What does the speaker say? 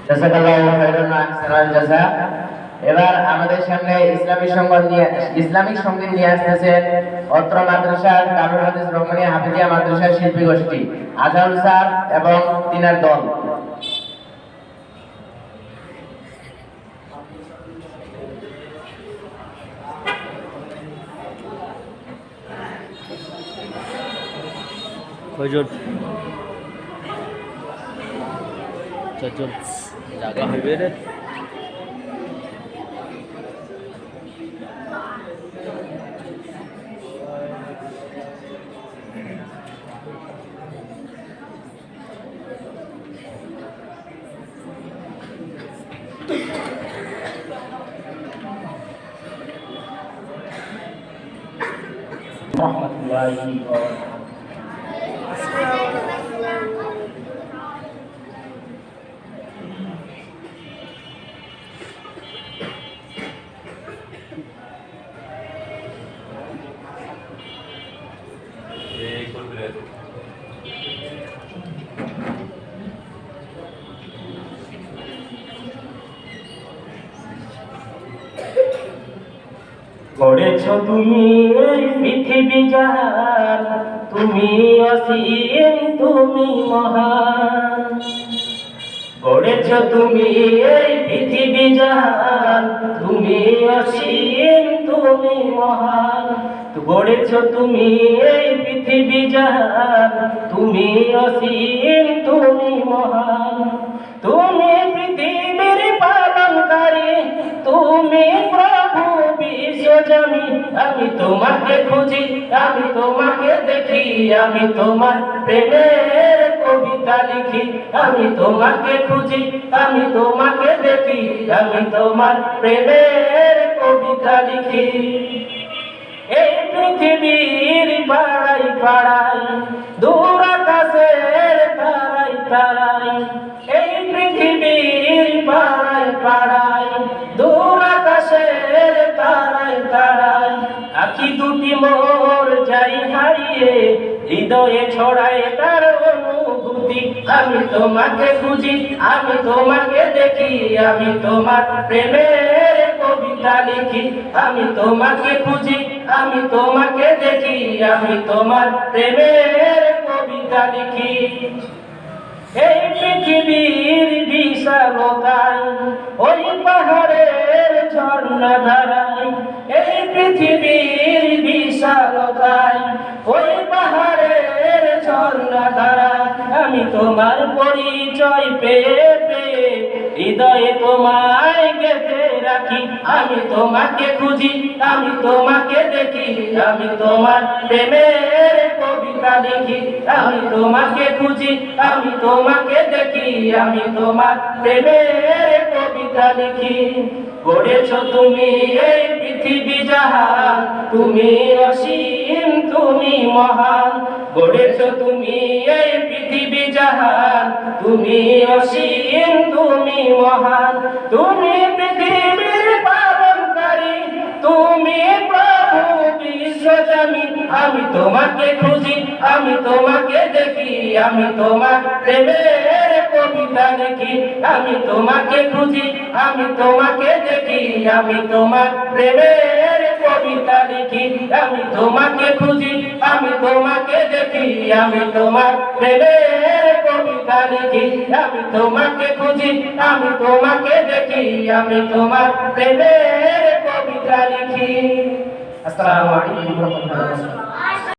জাযাকাল্লাহু খাইরান আহসানাল জাযা। এবার আমাদের সামনে ইসলামিক সঙ্গীত নিয়ে আসতেছেন অত্র মাদ্রাসার দারুল হাদিস রহমানিয়া হাফিজিয়া মাদ্রাসার শিল্পী গোষ্ঠী আজহারুল স্যার এবং তিনার দল। কয়জন? চারজন জায়গা হইবে রে। রহমাতুল্লাহি ওয়া গড়েছ তুমি এই পৃথিবী জাহান, তুমি অসীম তুমি মহান। গড়েছ তুমি এই পৃথিবী জাহান, তুমি অসীম তুমি মহান। গড়েছ তুমি এই পৃথিবী জাহান, তুমি অসীম তুমি মহান। তুমি পৃথিবীর পালনকারী, তুমি প্রভু বিশ্বজনী। আমি তোমাকে খুঁজি, আমি তোমাকে দেখি, আমি তোমার প্রেমের কবিতা লিখি। আমি তোমাকে খুঁজি, আমি তোমাকে দেখি, আমি তোমার প্রেমের কবিতা লিখি। এই পৃথিবীর পাড়াই পাড়াই, দূর আকাশের তারাই তারাই। এই পৃথিবীর পাড়াই পাড়াই, দূর আকাশের তারাই তারাই। আখি দুটি মোর যাই হারিয়ে, হৃদয়ে ছড়ায় তার অনুভূতি। আমি তোমাকে খুঁজি, আমি তোমাকে দেখি, আমি তোমার প্রেমের কবিতা লিখি। আমি তোমাকে খুঁজি, আমি তোমাকে দেখি, আমি তোমার প্রেমের কবিতা লিখি। এই পৃথিবীর বিশালতায়, ওই পাহাড়ের ঝর্ণা ধারায়। এই পৃথিবীর বিশালতায়, ওই পাহাড়ের ঝর্ণা ধারায়। আমি তোমার পরিচয় পেয়ে পেয়ে, হৃদয়ে তোমায় গেঁথে রাখি। আমি তোমাকে খুঁজি, আমি তোমাকে দেখি, আমি তোমার প্রেমের কবিতা লিখি। আমি তোমাকে খুঁজি, আমি তোমাকে দেখি, আমি তোমার প্রেমের কবিতা লিখি। গড়েছ তুমি এই পৃথিবী জাহান, তুমি অসীম তুমি মহান। গড়েছ তুমি এই পৃথিবী জাহান, তুমি অসীম তুমি মহান। তুমি পৃথিবীর পালনকারী, তুমি প্রভু বিশ্বজনী। আমি তোমাকে খুঁজি, আমি তোমাকে দেখি, আমি তোমার প্রেমের কবিতা লিখি। আমি তোমাকে খুঁজি, আমি তোমাকে দেখি, আমি তোমার প্রেমের কবিতা লিখি। আমি তোমাকে খুঁজি, আমি তোমাকে দেখি, আমি তোমার প্রেমের কবিতা লিখি। আমি তোমাকে খুঁজি, আমি তোমাকে দেখি, আমি তোমার প্রেমের কবিতা লিখি। আসসালামু আলাইকুম ওয়া রাহমাতুল্লাহি ওয়া বারাকাতুহু।